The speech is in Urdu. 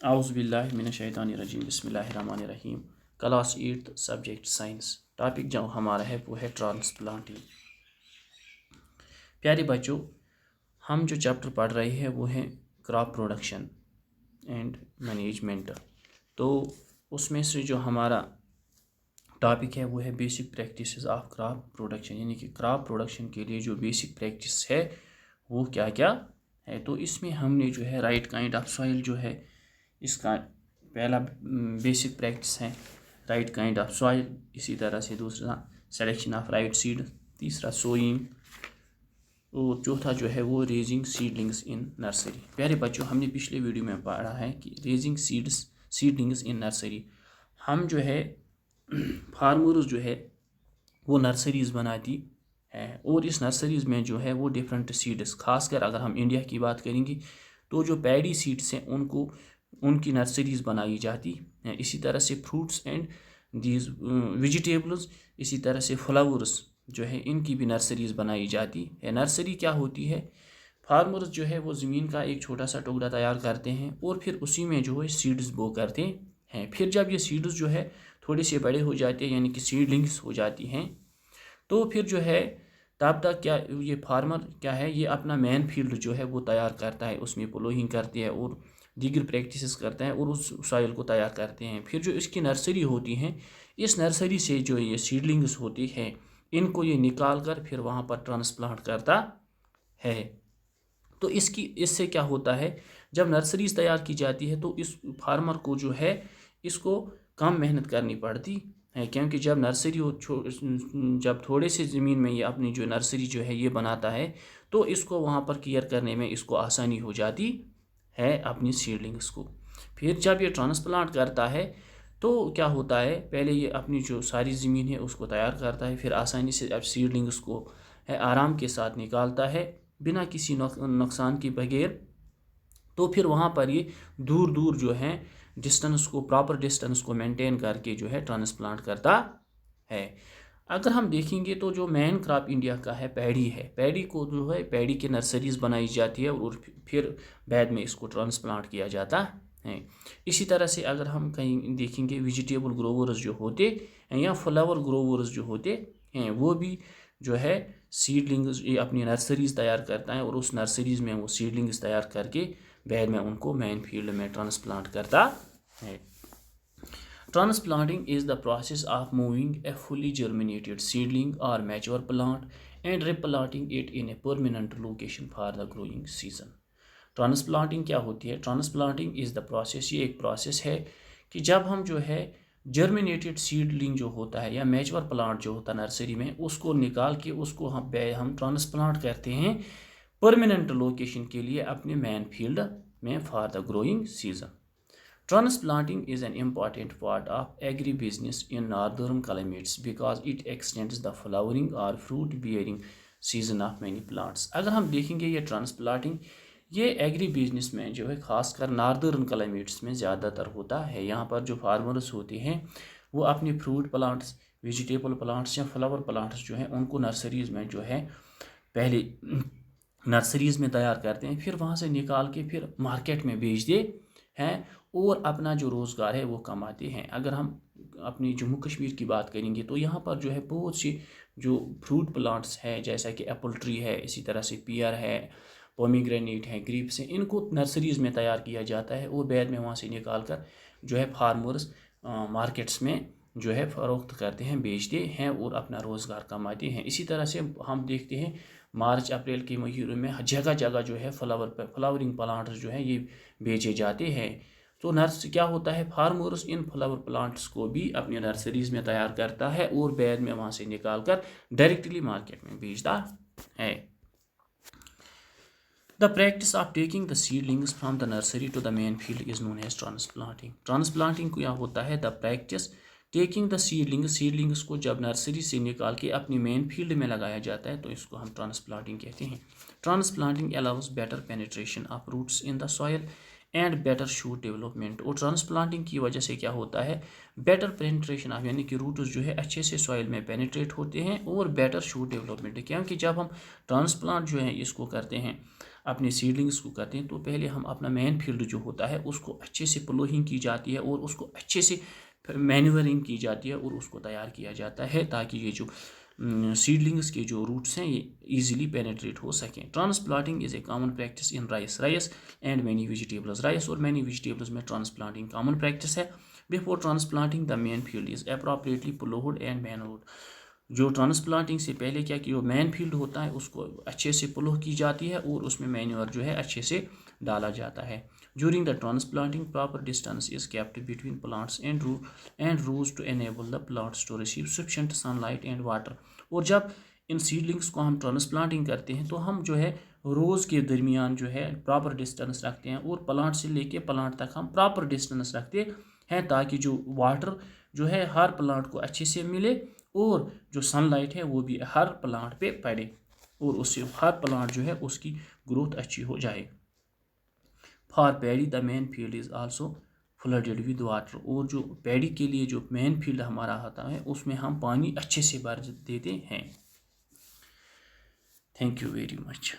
اعوذ باللہ من الشیطان الرجیم بسم اللہ الرحمن الرحیم کلاس 8 سبجیکٹ سائنس ٹاپک جو ہمارا ہے وہ ہے ٹرانسپلانٹنگ۔ پیارے بچوں، ہم جو چیپٹر پڑھ رہے ہیں وہ ہے کراپ پروڈکشن اینڈ مینجمنٹ۔ تو اس میں سے جو ہمارا ٹاپک ہے وہ ہے basic practices of crop production, یعنی کہ کراپ پروڈکشن کے لیے جو بیسک پریکٹس ہے وہ کیا کیا ہے۔ تو اس میں ہم نے جو ہے رائٹ کائنڈ آف سوائل جو ہے اس کا پہلا بیسک پریکٹس ہے رائٹ کائنڈ آف سوائل، اسی طرح سے دوسرا سلیکشن آف رائٹ سیڈ، تیسرا سوئنگ، اور چوتھا جو ہے وہ ریزنگ سیڈلنگس ان نرسری۔ پیارے بچوں، ہم نے پچھلے ویڈیو میں پڑھا ہے کہ ریزنگ سیڈلنگس ان نرسری، ہم جو ہے فارمرز جو ہے وہ نرسریز بناتی ہے، اور اس نرسریز میں جو ہے وہ ڈفرینٹ سیڈس، خاص کر اگر ہم انڈیا کی بات کریں گے تو جو پیڈی سیڈس ہیں ان کی نرسریز بنائی جاتی ہیں۔ اسی طرح سے فروٹس اینڈ دیز ویجیٹیبلز، اسی طرح سے فلاورز جو ہے ان کی بھی نرسریز بنائی جاتی ہے۔ نرسری کیا ہوتی ہے؟ فارمرز جو ہے وہ زمین کا ایک چھوٹا سا ٹکڑا تیار کرتے ہیں اور پھر اسی میں جو ہے سیڈز بو کرتے ہیں۔ پھر جب یہ سیڈز جو ہے تھوڑے سے بڑے ہو جاتے ہیں، یعنی کہ سیڈلنگس ہو جاتی ہیں، تو پھر جو ہے تب تک کیا یہ فارمر کیا ہے، یہ اپنا مین فیلڈ جو ہے وہ تیار کرتا ہے، اس میں پلوئنگ کرتے ہیں اور دیگر پریکٹسز کرتے ہیں اور اس سائل کو تیار کرتے ہیں۔ پھر جو اس کی نرسری ہوتی ہیں، اس نرسری سے جو یہ سیڈلنگز ہوتی ہے ان کو یہ نکال کر پھر وہاں پر ٹرانسپلانٹ کرتا ہے۔ تو اس سے کیا ہوتا ہے، جب نرسریز تیار کی جاتی ہے تو اس فارمر کو جو ہے اس کو کم محنت کرنی پڑتی ہے، کیونکہ جب تھوڑے سے زمین میں یہ اپنی جو نرسری جو ہے یہ بناتا ہے تو اس کو وہاں پر کیئر کرنے میں اس کو آسانی ہو جاتی ہے اپنی سیڈلنگس کو۔ پھر جب یہ ٹرانسپلانٹ کرتا ہے تو کیا ہوتا ہے، پہلے یہ اپنی جو ساری زمین ہے اس کو تیار کرتا ہے، پھر آسانی سے اب سیڈلنگس کو آرام کے ساتھ نکالتا ہے بنا کسی نقصان کے بغیر۔ تو پھر وہاں پر یہ دور دور جو ہے پراپر ڈسٹنس کو مینٹین کر کے جو ہے ٹرانسپلانٹ کرتا ہے۔ اگر ہم دیکھیں گے تو جو مین کراپ انڈیا کا ہے پیڈی ہے، پیڈی کو جو ہے پیڈی کے نرسریز بنائی جاتی ہے اور پھر بعد میں اس کو ٹرانسپلانٹ کیا جاتا ہے۔ اسی طرح سے اگر ہم کہیں دیکھیں گے ویجیٹیبل گروورز جو ہوتے ہیں یا فلاور گروورز جو ہوتے ہیں، وہ بھی جو ہے سیڈلنگز اپنی نرسریز تیار کرتا ہے اور اس نرسریز میں وہ سیڈلنگز تیار کر کے بعد میں ان کو مین فیلڈ میں ٹرانسپلانٹ کرتا ہے۔ Transplanting is the process of moving a fully germinated seedling or mature plant and replanting it in a permanent location for the growing season. ٹرانسپلانٹنگ کیا ہوتی ہے؟ ٹرانسپلانٹنگ از دا پروسیس، یہ ایک پروسیس ہے کہ جب ہم جو ہے جرمینیٹڈ سیڈلنگ جو ہوتا ہے یا میچور پلانٹ جو ہوتا ہے نرسری میں، اس کو نکال کے اس کو ہم ٹرانسپلانٹ کرتے ہیں پرماننٹ لوکیشن کے لیے اپنے مین فیلڈ میں for the growing season. Transplanting is an important part of agribusiness in northern climates because it extends the flowering or fruit bearing season of many plants. اگر ہم دیکھیں گے یہ ٹرانسپلانٹنگ یہ ایگری بزنس میں جو ہے خاص کر ناردرن کلائمیٹس میں زیادہ تر ہوتا ہے۔ یہاں پر جو فارمرز ہوتے ہیں وہ اپنے فروٹ پلانٹس، ویجیٹیبل پلانٹس یا فلاور پلانٹس جو ہیں ان کو نرسریز میں جو ہے پہلے نرسریز میں تیار کرتے ہیں، پھر وہاں سے نکال کے پھر مارکیٹ میں بیچتے ہیں اور اپنا جو روزگار ہے وہ کماتے ہیں۔ اگر ہم اپنی جموں کشمیر کی بات کریں گے تو یہاں پر جو ہے بہت سی جو فروٹ پلانٹس ہے، جیسا کہ ایپل ٹری ہے، اسی طرح سے پیئر ہے، پومیگرینیٹ ہے، گریپس ہیں، ان کو نرسریز میں تیار کیا جاتا ہے اور بعد میں وہاں سے نکال کر جو ہے فارمرز مارکیٹس میں جو ہے فروخت کرتے ہیں، بیچتے ہیں اور اپنا روزگار کماتے ہیں۔ اسی طرح سے ہم دیکھتے ہیں مارچ اپریل کے مہینے میں جگہ جگہ جو ہے فلاورنگ پلانٹس جو ہیں یہ بیچے جاتے ہیں۔ تو کیا ہوتا ہے، فارمرز ان فلاور پلانٹس کو بھی اپنی نرسریز میں تیار کرتا ہے اور بعد میں وہاں سے نکال کر ڈائریکٹلی مارکیٹ میں بیچتا ہے۔ The practice of taking the seedlings from the nursery to the main field is known as transplanting. Transplanting کیا ہوتا ہے؟ The practice taking the seedlings کو جب نرسری سے نکال کے اپنی مین فیلڈ میں لگایا جاتا ہے تو اس کو ہم ٹرانسپلانٹنگ کہتے ہیں۔ Transplanting allows better penetration of roots in the soil and better shoot development. اور ٹرانسپلانٹنگ کی وجہ سے کیا ہوتا ہے، بیٹر پینیٹریشن آف، یعنی کہ روٹس جو ہے اچھے سے سوائل میں پینیٹریٹ ہوتے ہیں اور بیٹر شوٹ ڈیولپمنٹ، کیونکہ جب ہم ٹرانسپلانٹ جو ہے اس کو کرتے ہیں اپنے سیڈلنگس کو کرتے ہیں تو پہلے ہم اپنا مین فیلڈ جو ہوتا ہے اس کو اچھے سے پلوہنگ کی جاتی ہے اور اس کو اچھے سے مینورنگ کی جاتی ہے اور اس کو تیار کیا جاتا ہے تاکہ یہ جو سیڈلنگس کے جو روٹس ہیں یہ ایزیلی پینیٹریٹ ہو سکیں. Transplanting is a common practice in rice and many vegetables. Rice اور مینی ویجیٹیبلز میں ٹرانسپلانٹنگ کامن پریکٹس ہے. Before transplanting the main field is appropriately ploughed and manured. جو ٹرانسپلانٹنگ سے پہلے کیا کہ جو مین فیلڈ ہوتا ہے اس کو اچھے سے پلو کی جاتی ہے اور اس میں مینیور جو ہے اچھے سے ڈالا جاتا ہے. During the transplanting, proper distance is kept between plants and roots to enable the plants to receive sufficient sunlight and water. اور جب ان سیڈلنگس کو ہم ٹرانسپلانٹنگ کرتے ہیں تو ہم جو ہے روز کے درمیان جو ہے پراپر ڈسٹینس رکھتے ہیں اور پلانٹ سے لے کے پلانٹ تک ہم پراپر ڈسٹینس رکھتے ہیں تاکہ جو واٹر جو ہے ہر پلانٹ کو اچھے سے ملے اور جو سن لائٹ ہے وہ بھی ہر پلانٹ پہ پڑے اور اس سے ہر پلانٹ جو ہے اس کی گروتھ اچھی ہو جائے. For paddy the main field is also flooded with water. اور جو پیڈی کے لیے جو مین فیلڈ ہمارا ہوتا ہے اس میں ہم پانی اچھے سے بھر دیتے ہیں. Thank you very much.